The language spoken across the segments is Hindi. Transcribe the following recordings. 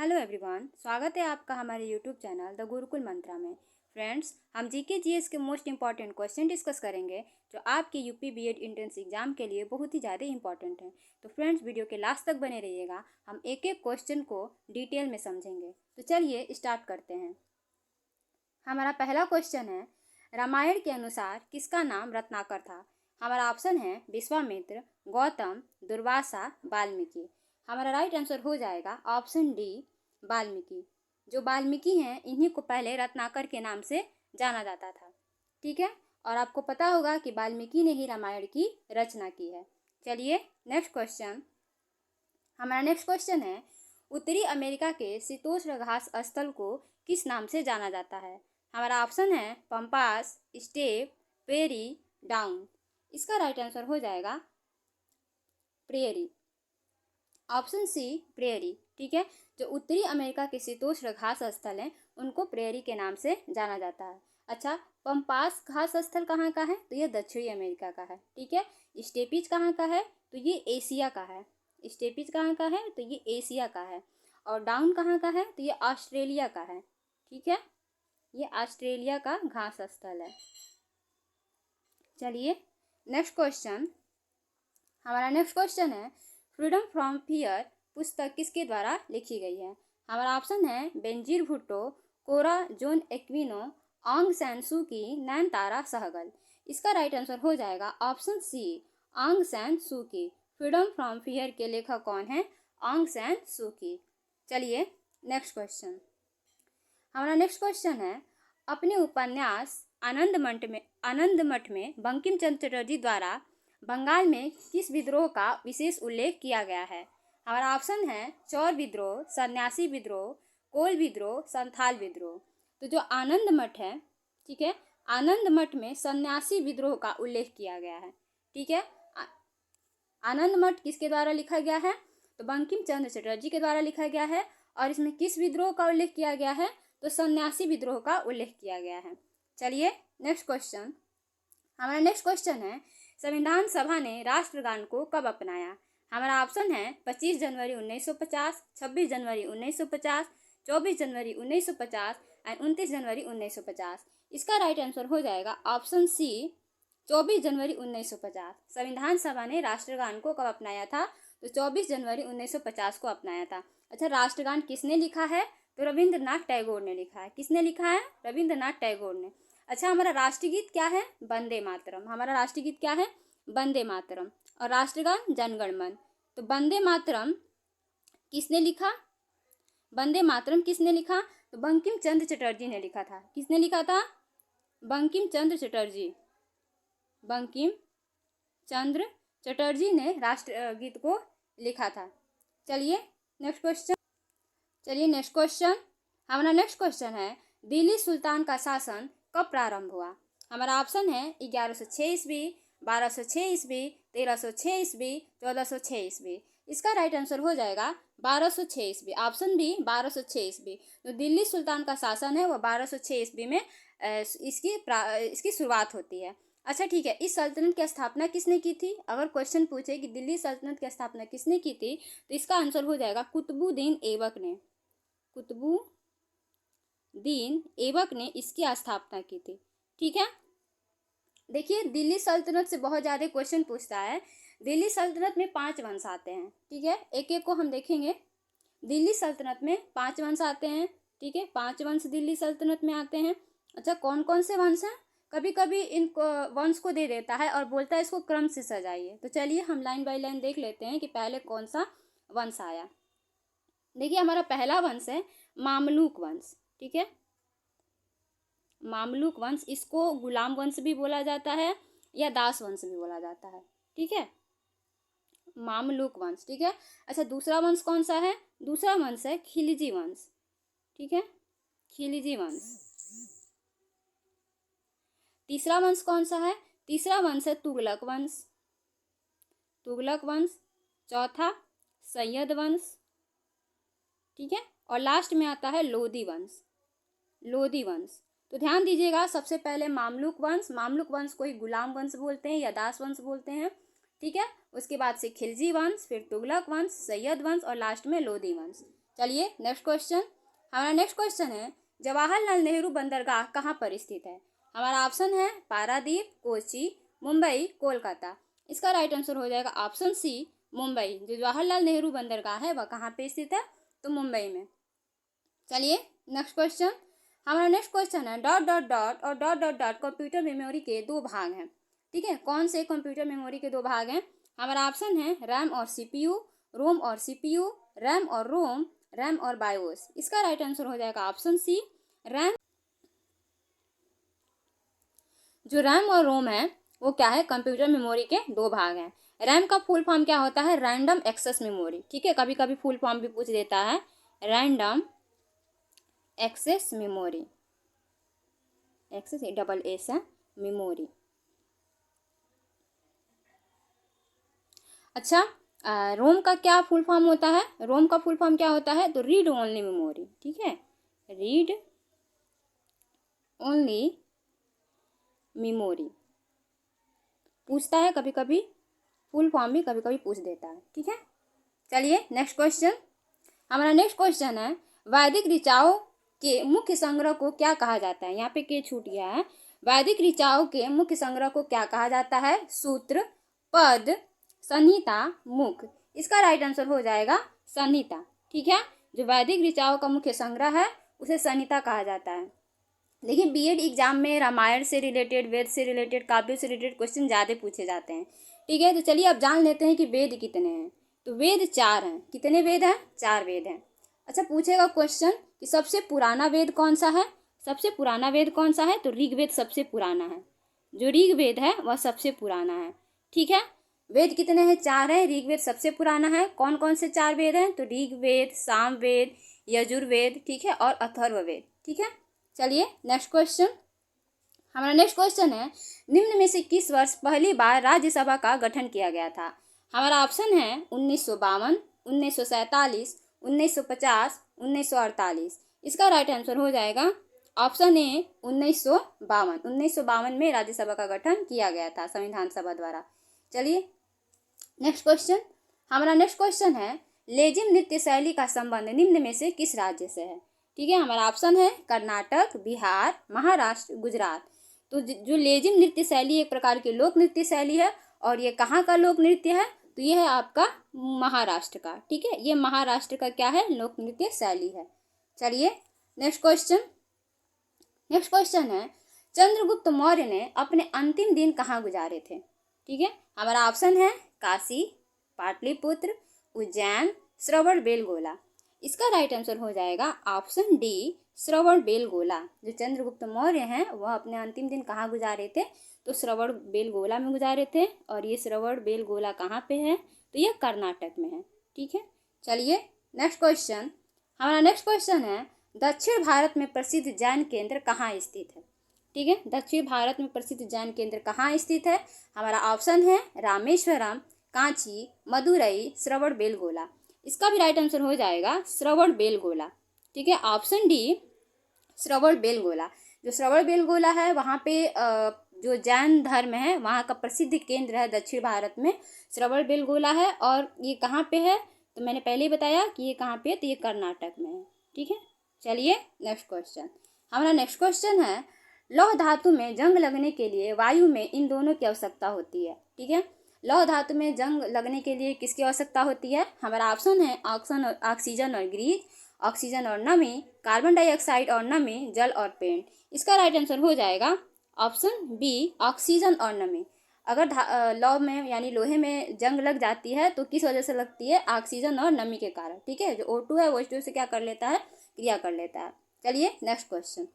हेलो एवरीवन, स्वागत है आपका हमारे यूट्यूब चैनल द गुरुकुल मंत्रा में। फ्रेंड्स, हम जीके जीएस के मोस्ट इंपॉर्टेंट क्वेश्चन डिस्कस करेंगे जो आपके यूपी बीएड एंट्रेंस एग्जाम के लिए बहुत ही ज़्यादा इंपॉर्टेंट है। तो फ्रेंड्स, वीडियो के लास्ट तक बने रहिएगा, हम एक एक क्वेश्चन को डिटेल में समझेंगे। तो चलिए स्टार्ट करते हैं। हमारा पहला क्वेश्चन है, रामायण के अनुसार किसका नाम रत्नाकर था? हमारा ऑप्शन है विश्वामित्र, गौतम, दुर्वासा, वाल्मीकि। हमारा राइट आंसर हो जाएगा ऑप्शन डी, वाल्मीकि। जो वाल्मीकि हैं इन्हीं को पहले रत्नाकर के नाम से जाना जाता था। ठीक है, और आपको पता होगा कि वाल्मीकि ने ही रामायण की रचना की है। चलिए नेक्स्ट क्वेश्चन। हमारा नेक्स्ट क्वेश्चन है, उत्तरी अमेरिका के शीतोष्ण घास स्थल को किस नाम से जाना जाता है? हमारा ऑप्शन है पंपास, स्टेप, प्रेरी, डाउन। इसका राइट आंसर हो जाएगा प्रेरी, ऑप्शन सी प्रेरी। ठीक है, जो उत्तरी अमेरिका के शीतोष्ण घास स्थल हैं उनको प्रेरी के नाम से जाना जाता है। अच्छा, पंपास घास स्थल कहाँ का है? तो ये दक्षिणी अमेरिका का है। ठीक है, स्टेपिज कहाँ का है? तो ये एशिया का है। स्टेपिज कहाँ का है? तो ये एशिया का है। और डाउन कहाँ का है? तो ये ऑस्ट्रेलिया का है। ठीक है, ये ऑस्ट्रेलिया का घास स्थल है। चलिए नेक्स्ट क्वेश्चन। हमारा नेक्स्ट क्वेश्चन है, फ्रीडम फ्रॉम फियर पुस्तक किसके द्वारा लिखी गई है? हमारा ऑप्शन है बेनजीर भुट्टो, कोरा जोन एक्विनो, आंग सैन सू की, नयनतारा सहगल। इसका राइट आंसर हो जाएगा ऑप्शन सी, आंग सैन सू की। फ्रीडम फ्रॉम फियर के लेखक कौन है? आंग सैन सू की। चलिए नेक्स्ट क्वेश्चन। हमारा नेक्स्ट क्वेश्चन है, अपने उपन्यास आनंद मठ में बंकिम चंद्र चटर्जी द्वारा बंगाल में किस विद्रोह का विशेष उल्लेख किया गया है? हमारा ऑप्शन है चौर विद्रोह, सन्यासी विद्रोह, कोल विद्रोह, संथाल विद्रोह। तो जो आनंद मठ है, ठीक है, आनंद मठ में सन्यासी विद्रोह का उल्लेख किया गया है। ठीक है, आनंद मठ किसके द्वारा लिखा गया है? तो बंकिम चंद्र चटर्जी के द्वारा लिखा गया है। और इसमें किस विद्रोह का उल्लेख किया गया है? तो सन्यासी विद्रोह का उल्लेख किया गया है। चलिए नेक्स्ट क्वेश्चन। हमारा नेक्स्ट क्वेश्चन है, संविधान सभा ने राष्ट्रगान को कब अपनाया? हमारा ऑप्शन है 25 जनवरी 1950, 26 जनवरी 1950, 24 जनवरी 1950 एंड 29 जनवरी 1950। इसका राइट आंसर हो जाएगा ऑप्शन सी, 24 जनवरी 1950। संविधान सभा ने राष्ट्रगान को कब अपनाया था? तो 24 जनवरी 1950 को अपनाया था। अच्छा, राष्ट्रगान किसने लिखा है? तो रविंद्रनाथ टैगोर ने लिखा है। किसने लिखा है? रविंद्रनाथ टैगोर ने। अच्छा, हमारा राष्ट्रीय गीत क्या है? वंदे मातरम। हमारा राष्ट्रीय गीत क्या है? वंदे मातरम। और राष्ट्रगान जनगण मन। तो वंदे मातरम किसने लिखा? वंदे मातरम किसने लिखा? तो बंकिम चंद्र चटर्जी ने लिखा था। किसने लिखा था? बंकिम चंद्र चटर्जी। बंकिम चंद्र चटर्जी ने राष्ट्रगीत को लिखा था। चलिए नेक्स्ट क्वेश्चन। हमारा नेक्स्ट क्वेश्चन है, दिल्ली सुल्तान का शासन कब प्रारंभ हुआ? हमारा ऑप्शन है 1106 ईस्वी, 1206 ईस्वी, 1306 ईस्वी, 1406 ईस्वी। इसका राइट आंसर हो जाएगा 1206 ईस्वी, ऑप्शन बी 1206 ईस्वी। तो दिल्ली सुल्तान का शासन है वो 1206 ईस्वी में इसकी शुरुआत होती है। अच्छा ठीक है, इस सल्तनत की स्थापना किसने की थी? अगर क्वेश्चन पूछे कि दिल्ली सल्तनत की स्थापना किसने की थी, तो इसका आंसर हो जाएगा कुतुबुद्दीन ऐबक ने। कुतुबुद्दीन ऐबक ने इसकी स्थापना की थी। ठीक है, देखिए दिल्ली सल्तनत से बहुत ज़्यादा क्वेश्चन पूछता है। दिल्ली सल्तनत में 5 वंश आते हैं। ठीक है, एक एक को हम देखेंगे। दिल्ली सल्तनत में 5 वंश आते हैं। ठीक है, 5 वंश दिल्ली सल्तनत में आते हैं। अच्छा, कौन कौन से वंश हैं? कभी कभी इन वंश को दे देता है और बोलता है इसको क्रम से सजाइए। तो चलिए हम लाइन बाय लाइन देख लेते हैं कि पहले कौन सा वंश आया। देखिए, हमारा पहला वंश है मामलुक वंश। ठीक है, मामलुक वंश, इसको गुलाम वंश भी बोला जाता है या दास वंश भी बोला जाता है। ठीक है, मामलुक वंश। ठीक है, अच्छा दूसरा वंश कौन सा है? दूसरा वंश है खिलजी वंश। ठीक है, खिलजी वंश। तीसरा वंश कौन सा है? तीसरा वंश है तुगलक वंश। तुगलक वंश। चौथा सैयद वंश। ठीक है, और लास्ट में आता है लोधी वंश। लोधी वंश। तो ध्यान दीजिएगा, सबसे पहले मामलुक वंश। मामलुक वंश को ही गुलाम वंश बोलते हैं या दास वंश बोलते हैं। ठीक है, उसके बाद से खिलजी वंश, फिर तुगलक वंश, सैयद वंश और लास्ट में लोधी वंश। चलिए नेक्स्ट क्वेश्चन। हमारा नेक्स्ट क्वेश्चन है जवाहरलाल नेहरू बंदरगाह कहाँ पर स्थित है? हमारा ऑप्शन है पारादीप, कोची, मुंबई, कोलकाता। इसका राइट आंसर हो जाएगा ऑप्शन सी, मुंबई। जो जवाहरलाल नेहरू बंदरगाह है वह कहाँ पे स्थित है? तो मुंबई में। चलिए नेक्स्ट क्वेश्चन। हमारा नेक्स्ट क्वेश्चन है डॉट डॉट डॉट और dot dot dot computer memory के दो भाग हैं। ठीक है, कौन से कंप्यूटर मेमोरी के दो भाग हैं? हमारा ऑप्शन है रैम और सीपीयू, रोम और सीपीयू, रैम और रोम, रैम और बायोस। इसका राइट आंसर हो जाएगा ऑप्शन सी, रैम। जो रैम और रोम है वो क्या है? कंप्यूटर मेमोरी के दो भाग हैं। रैम का फुल फॉर्म क्या होता है? Random access memory. ठीक है, कभी कभी फुल फॉर्म भी पूछ देता है, random access memory, access double s है, मेमोरी। अच्छा, रोम का क्या फुल फॉर्म होता है? रोम का फुल फॉर्म क्या होता है? तो रीड ओनली मेमोरी। ठीक है, रीड ओनली मेमोरी पूछता है, कभी कभी फुल फॉर्म भी कभी कभी पूछ देता है। ठीक है, चलिए नेक्स्ट क्वेश्चन। हमारा नेक्स्ट क्वेश्चन है वैदिक ऋचाओं के मुख्य संग्रह को क्या कहा जाता है? यहाँ पे के छूट गया है। वैदिक ऋचाओं के मुख्य संग्रह को क्या कहा जाता है? सूत्र, पद, संहिता, मुख। इसका राइट आंसर हो जाएगा संहिता। ठीक है, जो वैदिक ऋचाओं का मुख्य संग्रह है उसे संहिता कहा जाता है। लेकिन बीएड एग्जाम में रामायण से रिलेटेड, वेद से रिलेटेड, काव्य से रिलेटेड क्वेश्चन ज़्यादा पूछे जाते हैं। ठीक है, तो चलिए अब जान लेते हैं कि वेद कितने हैं। तो वेद 4 हैं। कितने वेद हैं? 4 वेद हैं। अच्छा, पूछेगा क्वेश्चन कि सबसे पुराना वेद कौन सा है? सबसे पुराना वेद कौन सा है? तो ऋग्वेद सबसे पुराना है। जो ऋग्वेद है वह सबसे पुराना है। ठीक है, वेद कितने हैं? 4 हैं। ऋग्वेद सबसे पुराना है। कौन कौन से 4 वेद हैं? तो ऋग्वेद, सामवेद, यजुर्वेद, ठीक है, और अथर्ववेद। ठीक है, चलिए नेक्स्ट क्वेश्चन। हमारा नेक्स्ट क्वेश्चन है निम्न में से किस वर्ष पहली बार राज्यसभा का गठन किया गया था? हमारा ऑप्शन है 1952, 1947, 1950, 1948। इसका राइट आंसर हो जाएगा ऑप्शन ए 1952। 1952 में राज्यसभा का गठन किया गया था संविधान सभा द्वारा। चलिए नेक्स्ट क्वेश्चन। हमारा नेक्स्ट क्वेश्चन है लेजिम नृत्य शैली का संबंध निम्न में से किस राज्य से है? ठीक है, हमारा ऑप्शन है कर्नाटक, बिहार, महाराष्ट्र, गुजरात। तो जो लेजिम नृत्य शैली एक प्रकार की लोक नृत्य शैली है और ये कहाँ का लोक नृत्य है? तो ये है आपका महाराष्ट्र का। ठीक है, ये महाराष्ट्र का क्या है? लोक नृत्य शैली है। चलिए नेक्स्ट क्वेश्चन। नेक्स्ट क्वेश्चन है चंद्रगुप्त मौर्य ने अपने अंतिम दिन कहाँ गुजारे थे? ठीक है, हमारा ऑप्शन है काशी, पाटलिपुत्र, उज्जैन, श्रवण बेलगोला। इसका राइट आंसर हो जाएगा ऑप्शन डी, श्रवण बेलगोला। जो चंद्रगुप्त मौर्य हैं वह अपने अंतिम दिन कहाँ गुजारे थे? तो श्रवण बेलगोला में गुजारे थे। और ये श्रवण बेलगोला कहाँ पे है? तो ये कर्नाटक में है। ठीक है, चलिए नेक्स्ट क्वेश्चन। हमारा नेक्स्ट क्वेश्चन है दक्षिण भारत में प्रसिद्ध जैन केंद्र कहाँ स्थित है? ठीक है, दक्षिण भारत में प्रसिद्ध जैन केंद्र कहाँ स्थित है? हमारा ऑप्शन है रामेश्वरम, कांची, मदुरई, श्रवण बेलगोला। इसका भी राइट आंसर हो जाएगा श्रवण बेलगोला। ठीक है, ऑप्शन डी, श्रवण बेलगोला। जो श्रवण बेलगोला है वहाँ पे जो जैन धर्म है वहाँ का प्रसिद्ध केंद्र है दक्षिण भारत में, श्रवण बेलगोला है। और ये कहाँ पे है? तो मैंने पहले ही बताया कि ये कहाँ पे है, तो ये कर्नाटक में है। ठीक है, चलिए नेक्स्ट क्वेश्चन। हमारा नेक्स्ट क्वेश्चन है लौह धातु में जंग लगने के लिए वायु में इन दोनों की आवश्यकता होती है। ठीक है, लौह धातु में जंग लगने के लिए किसकी आवश्यकता होती है? हमारा ऑप्शन है ऑक्सीजन और ग्रीस, ऑक्सीजन और नमी, कार्बन डाइऑक्साइड और नमी, जल और पेंट। इसका राइट आंसर हो जाएगा ऑप्शन बी, ऑक्सीजन और नमी। अगर लौह में यानी लोहे में जंग लग जाती है तो किस वजह से लगती है? ऑक्सीजन और नमी के कारण। ठीक है, जो O2 है वो H2 से क्या कर लेता है? क्रिया कर लेता है। चलिए नेक्स्ट क्वेश्चन।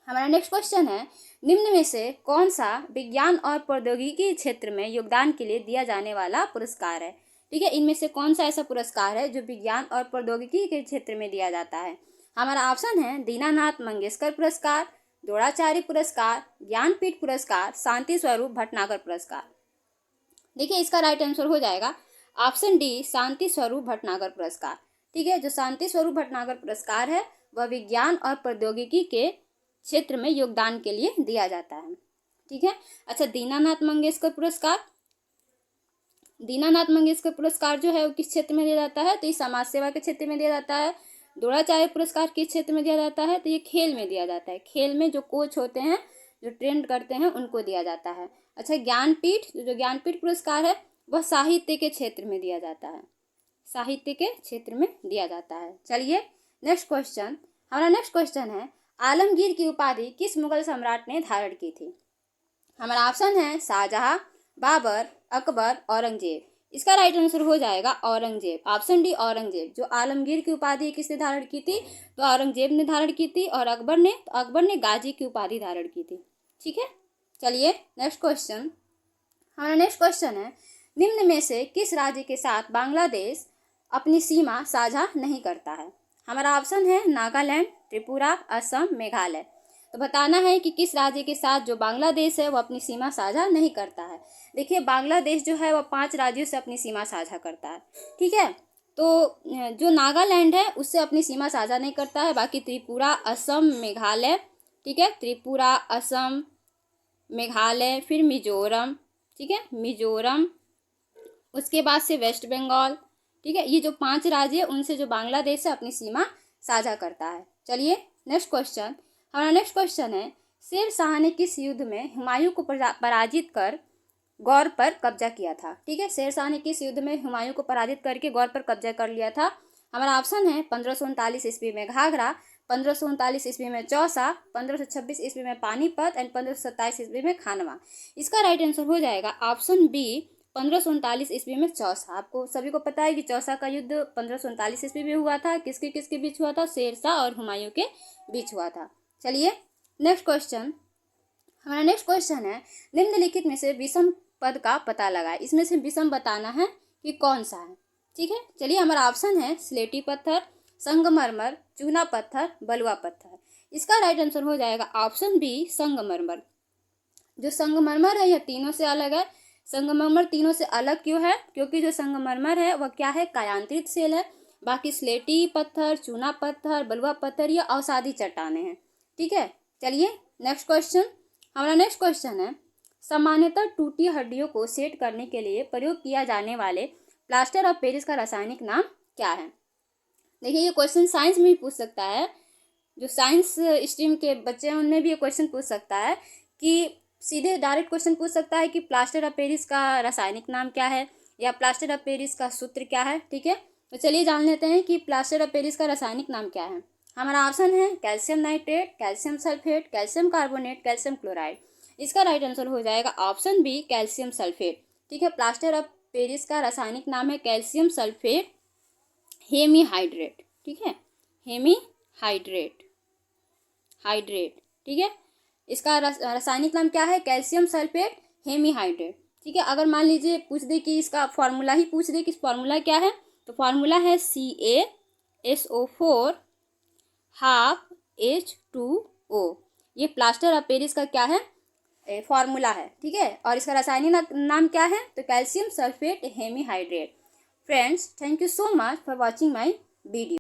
हमारा नेक्स्ट क्वेश्चन है निम्न में से कौन सा विज्ञान और प्रौद्योगिकी क्षेत्र में योगदान के लिए दिया जाने वाला पुरस्कार है? ठीक है, इनमें से कौन सा ऐसा पुरस्कार है जो विज्ञान और प्रौद्योगिकी के क्षेत्र में दिया जाता है? हमारा ऑप्शन है दीनानाथ मंगेशकर पुरस्कार, द्रोणाचार्य पुरस्कार, ज्ञानपीठ पुरस्कार, शांति स्वरूप भटनागर पुरस्कार। देखिए, इसका राइट आंसर हो जाएगा ऑप्शन डी, शांति स्वरूप भटनागर पुरस्कार। ठीक है, जो शांति स्वरूप भटनागर पुरस्कार है वह विज्ञान और प्रौद्योगिकी के क्षेत्र में योगदान के लिए दिया जाता है। ठीक है, अच्छा, दीनानाथ मंगेशकर पुरस्कार। दीनानाथ मंगेशकर पुरस्कार जो है वो किस क्षेत्र में दिया जाता है? तो ये समाज सेवा के क्षेत्र में दिया जाता है। द्रोणाचार्य पुरस्कार किस क्षेत्र में दिया जाता है? तो ये खेल में दिया जाता है। खेल में जो कोच होते हैं, जो ट्रेंड करते हैं, उनको दिया जाता है। अच्छा, ज्ञानपीठ, जो ज्ञानपीठ पुरस्कार है वह साहित्य के क्षेत्र में दिया जाता है। साहित्य के क्षेत्र में दिया जाता है। चलिए नेक्स्ट क्वेश्चन, हमारा नेक्स्ट क्वेश्चन है आलमगीर की उपाधि किस मुगल सम्राट ने धारण की थी? हमारा ऑप्शन है शाहजहां, बाबर, अकबर, औरंगजेब। इसका राइट आंसर हो जाएगा औरंगजेब, ऑप्शन डी औरंगजेब। जो आलमगीर की उपाधि किसने धारण की थी? तो औरंगजेब ने धारण की थी। और अकबर ने गाजी की उपाधि धारण की थी। ठीक है, चलिए नेक्स्ट क्वेश्चन, हमारा नेक्स्ट क्वेश्चन है निम्न में से किस राज्य के साथ बांग्लादेश अपनी सीमा साझा नहीं करता है? हमारा ऑप्शन है नागालैंड, त्रिपुरा, असम, मेघालय। तो बताना है कि किस राज्य के साथ जो बांग्लादेश है वो अपनी सीमा साझा नहीं करता है। देखिए, बांग्लादेश जो है वह 5 राज्यों से अपनी सीमा साझा करता है। ठीक है, तो जो नागालैंड है उससे अपनी सीमा साझा नहीं करता है। बाकी त्रिपुरा, असम, मेघालय, ठीक है, त्रिपुरा, असम, मेघालय, फिर मिजोरम, ठीक है, मिजोरम, उसके बाद से वेस्ट बंगाल। ठीक है, ये जो 5 राज्य है उनसे जो बांग्लादेश है अपनी सीमा साझा करता है। चलिए नेक्स्ट क्वेश्चन, हमारा नेक्स्ट क्वेश्चन है शेर शाह ने किस युद्ध में हुमायूं को पराजित कर गौर पर कब्जा किया था? ठीक है, शेर शाह ने किस युद्ध में हुमायूं को पराजित करके गौर पर कब्जा कर लिया था? हमारा ऑप्शन है 1539 ईस्वी में घाघरा, 1539 ईस्वी में चौसा, 1526 ईस्वी में पानीपत एंड 1527 ईस्वी में खानवा। इसका राइट आंसर हो जाएगा ऑप्शन बी 1539 ईस्वी में चौसा। आपको सभी को पता है कि चौसा का युद्ध 1539 ईस्वी में हुआ था। किसके बीच हुआ था? शेर शाह और हुमायूं के बीच हुआ था। चलिए नेक्स्ट क्वेश्चन, हमारा नेक्स्ट क्वेश्चन है निम्नलिखित में से विषम पद का पता लगाए। इसमें से विषम बताना है कि कौन सा है। ठीक है, चलिए हमारा ऑप्शन है स्लेटी पत्थर, संगमरमर, चूना पत्थर, बलुआ पत्थर। इसका राइट आंसर हो जाएगा ऑप्शन बी संगमरमर। जो संगमरमर है यह तीनों से अलग है। संगमरमर तीनों से अलग क्यों है? क्योंकि जो संगमरमर है वह क्या है? कायांतरित सेल है। बाकी स्लेटी पत्थर, चूना पत्थर, बलुआ पत्थर ये अवसादी चट्टाने हैं। ठीक है, चलिए नेक्स्ट क्वेश्चन, हमारा नेक्स्ट क्वेश्चन है सामान्यतः टूटी हड्डियों को सेट करने के लिए प्रयोग किया जाने वाले प्लास्टर ऑफ पेरिस का रासायनिक नाम क्या है? देखिए, ये क्वेश्चन साइंस में भी पूछ सकता है। जो साइंस स्ट्रीम के बच्चे हैं उनमें भी ये क्वेश्चन पूछ सकता है कि सीधे डायरेक्ट क्वेश्चन पूछ सकता है कि प्लास्टर ऑफ पेरिस का रासायनिक नाम क्या है या प्लास्टर ऑफ पेरिस का सूत्र क्या है। ठीक है, तो चलिए जान लेते हैं कि प्लास्टर ऑफ पेरिस का रासायनिक नाम क्या है। हमारा ऑप्शन है calcium nitrate, calcium sulphate, calcium carbonate, calcium chloride. इसका राइट आंसर हो जाएगा ऑप्शन बी कैल्शियम सल्फेट। ठीक है, प्लास्टर ऑफ पेरिस का रासायनिक नाम है कैल्शियम सल्फेट हेमीहाइड्रेट। ठीक है, हेमीहाइड्रेट, हाइड्रेट। ठीक है, इसका रासायनिक नाम क्या है? Calcium sulphate hemihydrate. ठीक है, अगर मान लीजिए पूछ दे कि इसका फॉर्मूला ही पूछ दे कि फॉर्मूला क्या है, तो फॉर्मूला है CaSO4 हाफ H2O। ये प्लास्टर ऑफ पेरिस का क्या है? फॉर्मूला है। ठीक है, और इसका रासायनिक नाम क्या है? तो calcium sulphate hemihydrate. Friends, thank you so much for watching my video.